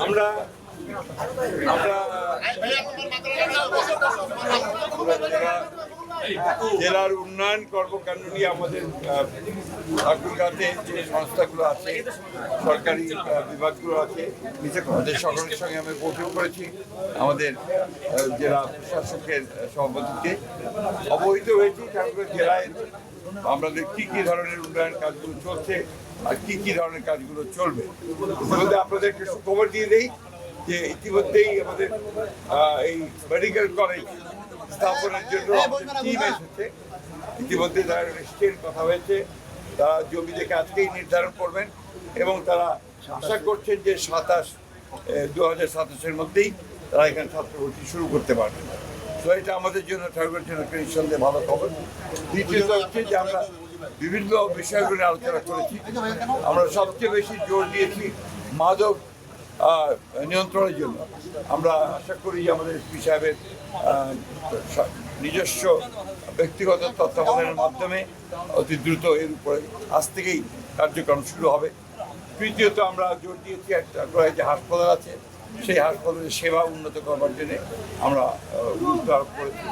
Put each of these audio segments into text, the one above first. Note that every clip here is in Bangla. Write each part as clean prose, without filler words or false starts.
আমরা আমরা জেলার উন্নয়ন কর্মকাণ্ড নিয়ে আমাদের ঠাকুরগাঁতে যে সংস্থাগুলো আছে, সরকারি বিভাগগুলো আছে, আমাদের সকলের সঙ্গে আমি বৈঠক করেছি। আমাদের জেলা প্রশাসকের সভাপতিকে অবহিত হয়েছি ঠাকুরগাঁ জেলায় আমাদের কি কি ধরনের উন্নয়ন কাজগুলো চলছে আর কি কি ধরনের কাজগুলো চলবে। ইতিমধ্যে আপনাদেরকে সুখবর দিয়ে দেই যে ইতিমধ্যেই আমাদের এই মেডিকেল কলেজ স্থাপনের জন্য টিম এসেছে। ইতিমধ্যে তারা রেজিস্ট্রির কথা হয়েছে, তারা জমি দেখে আজকেই নির্ধারণ করবেন এবং তারা আশা করছেন যে 2027-এর মধ্যেই তারা এখানে ছাত্র ভর্তি শুরু করতে পারবেন। তো এটা আমাদের জন্য ঠাকুরের জন্য একটা নিঃসন্দেহে ভালো খবর। দ্বিতীয়ত হচ্ছে যে আমরা বিভিন্ন বিষয়গুলো নিয়ে আলোচনা করেছি। আমরা সবচেয়ে বেশি জোর দিয়েছি মাদক নিয়ন্ত্রণের জন্য। আমরা আশা করি যে আমাদের এসপি সাহেবের নিজস্ব ব্যক্তিগত তত্ত্বাবধানের মাধ্যমে অতি দ্রুত এর উপরে আজ থেকেই কার্যক্রম শুরু হবে। তৃতীয়ত আমরা জোর দিয়েছি একটা যে হাসপাতাল আছে, সেই হাসপাতালের সেবা উন্নত করবার জন্য আমরা গুরুত্ব আরোপ করেছি।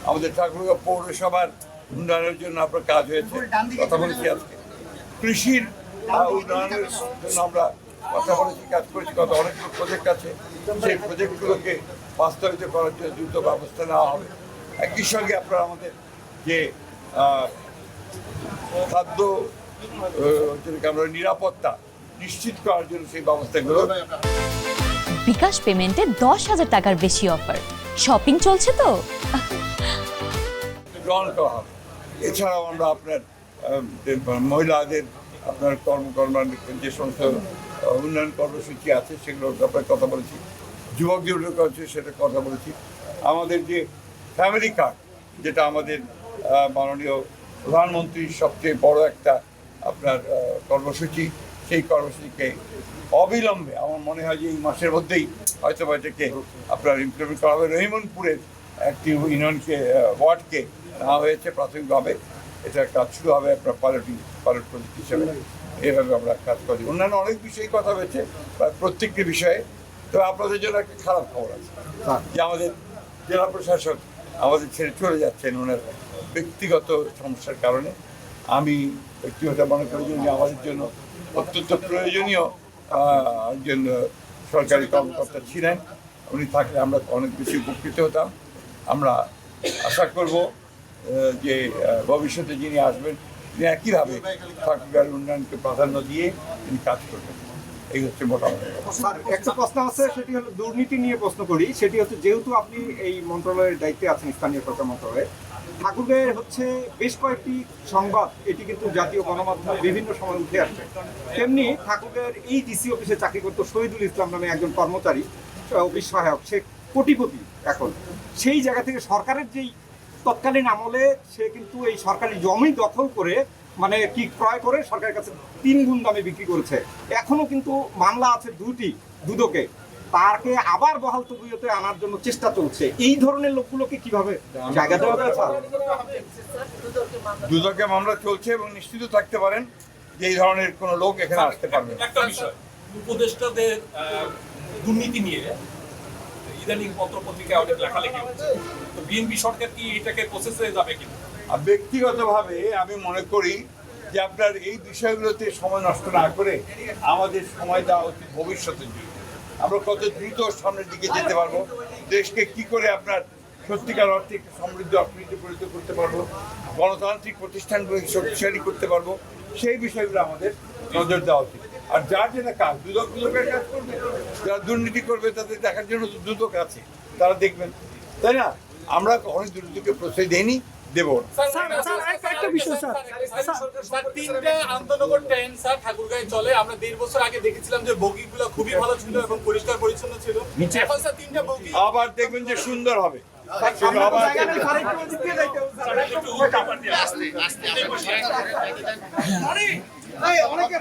আমাদের ঠাকুরগাঁও পৌরসভার উন্নয়নের জন্য আপনার কাজ হয়েছে, কথা বলেছি। আজকে কৃষির উন্নয়নের জন্য আমরা কথা বলেছি, কাজ করেছি। কত অনেকগুলো প্রজেক্ট আছে, সেই প্রজেক্টগুলোকে বাস্তবায়িত করার জন্য দ্রুত ব্যবস্থা নেওয়া হবে। একই সঙ্গে আপনারা আমাদের যে খাদ্য আমরা নিরাপত্তা নিশ্চিত করার জন্য সেই ব্যবস্থাগুলো। বিকাশ পেমেন্টে 10,000 টাকার বেশি অফার, শপিং চলছে তো গ্রহণ করা হবে। এছাড়াও আমরা আপনার মহিলাদের আপনার কর্মকর্মার যে সমস্ত উন্নয়ন কর্মসূচি আছে সেগুলোর ব্যাপারে কথা বলেছি। যুবক যেগুলো করছে সেটা কথা বলেছি। আমাদের যে ফ্যামিলি কার্ড, যেটা আমাদের মাননীয় প্রধানমন্ত্রীর সবচেয়ে বড় একটা আপনার কর্মসূচি, সেই কর্মসূচিকে অবিলম্বে আমার মনে হয় যে এই মাসের মধ্যেই হয়তো এটাকে আপনার ইমপ্লিমেন্ট করা হবে। রহিমনপুরের একটি ইউনিয়নকে ওয়ার্ডকে নেওয়া হয়েছে প্রাথমিকভাবে। এটার কাজ শুরু হবে আপনার পাইলট প্রজেক্ট হিসেবে। এইভাবে আমরা কাজ করি। অন্যান্য অনেক বিষয়ে কথা হয়েছে, প্রত্যেকটি বিষয়ে। তবে আপনাদের জন্য একটা খারাপ খবর আছে যে আমাদের জেলা প্রশাসক আমাদের ছেড়ে চলে যাচ্ছেন ওনার ব্যক্তিগত সমস্যার কারণে। আমি ব্যক্তিগত মনে করি যে আমাদের জন্য অত্যন্ত প্রয়োজনীয় একজন সরকারি কর্মকর্তা ছিলেন। উনি থাকলে আমরা অনেক বেশি উপকৃত হতাম। আমরা আশা করব যে ভবিষ্যতে যিনি আসবেন তিনি একইভাবে ঠাকুরগাঁওয়ের উন্নয়নকে প্রাধান্য দিয়ে তিনি কাজ করবেন। এই হচ্ছে মোটামুটি। স্যার, একটা প্রশ্ন আছে, সেটি হলো দুর্নীতি নিয়ে প্রশ্ন করি। সেটি হচ্ছে, যেহেতু আপনি এই মন্ত্রণালয়ের দায়িত্বে আছেন, স্থানীয় সরকার মন্ত্রণালয়ে, ঠাকুরগাঁয়ের হচ্ছে বেশ কয়েকটি সংবাদ এটি কিন্তু জাতীয় গণমাধ্যমে বিভিন্ন সময় উঠে আসছে। তেমনি ঠাকুরগাঁয়ের এই ডিসি অফিসে চাকরি করতো শহীদুল ইসলাম নামে একজন কর্মচারী, অফিস সহায়ক, সে কোটিপতি এখন। সেই জায়গা থেকে সরকারের যেই তৎকালীন আমলে সে কিন্তু এই সরকারি জমি দখল করে মানে কি ক্রয় করে সরকারের কাছে 3 গুণ দামে বিক্রি করেছে। এখনো কিন্তু মামলা আছে দুদকে, তাকে আবার বহাল তবিয়তে আনার জন্য চেষ্টা চলছে। এই ধরনের লোকগুলোকে কিভাবে জায়গা দেওয়া যায়? দুদকে মামলা চলছে এবং নিশ্চিত থাকতে পারেন যে এই ধরনের কোনো লোক এখানে আসতে পারবে। একটা বিষয়, উপদেষ্টাদের দুর্নীতি নিয়ে ইদানিং পত্রিকায় অনেক লেখালেখি হচ্ছে, তো বিএনপি সরকার কি এটাকে প্রসেসে যাবে কিনা? ব্যক্তিগতভাবে আমি মনে করি যে আপনার এই বিষয়গুলোতে সময় নষ্ট না করে আমাদের সময় দেওয়া উচিত ভবিষ্যতের জন্য। আমরা কত দ্রুত সামনের দিকে যেতে পারবো, দেশকে কি করে আপনার সত্যিকার অর্থে একটি সমৃদ্ধ অর্থনীতি পরিণত করতে পারবো, গণতান্ত্রিক প্রতিষ্ঠানগুলোকে শক্তিশালী করতে পারবো, সেই বিষয়গুলো আমাদের নজর দেওয়া উচিত। আর যার যেটা কাজ, দুদকের কাজ করবে, যারা দুর্নীতি করবে তাদের দেখার জন্য দুদক আছে, তারা দেখবেন, তাই না? আমরা কখনোই দুর্নীতিকে প্রশ্রয় দেইনি, দেব না। আন্তনগর ট্রেন স্যার ঠাকুরগাঁয়ে চলে। আমরা 1.5 বছর আগে দেখেছিলাম যে বগিগুলো খুবই ভালো ছিল এবং পরিষ্কার পরিচ্ছন্ন ছিল। এখন স্যার 3টা বগি আবার দেখবেন যে সুন্দর হবে। অনেকে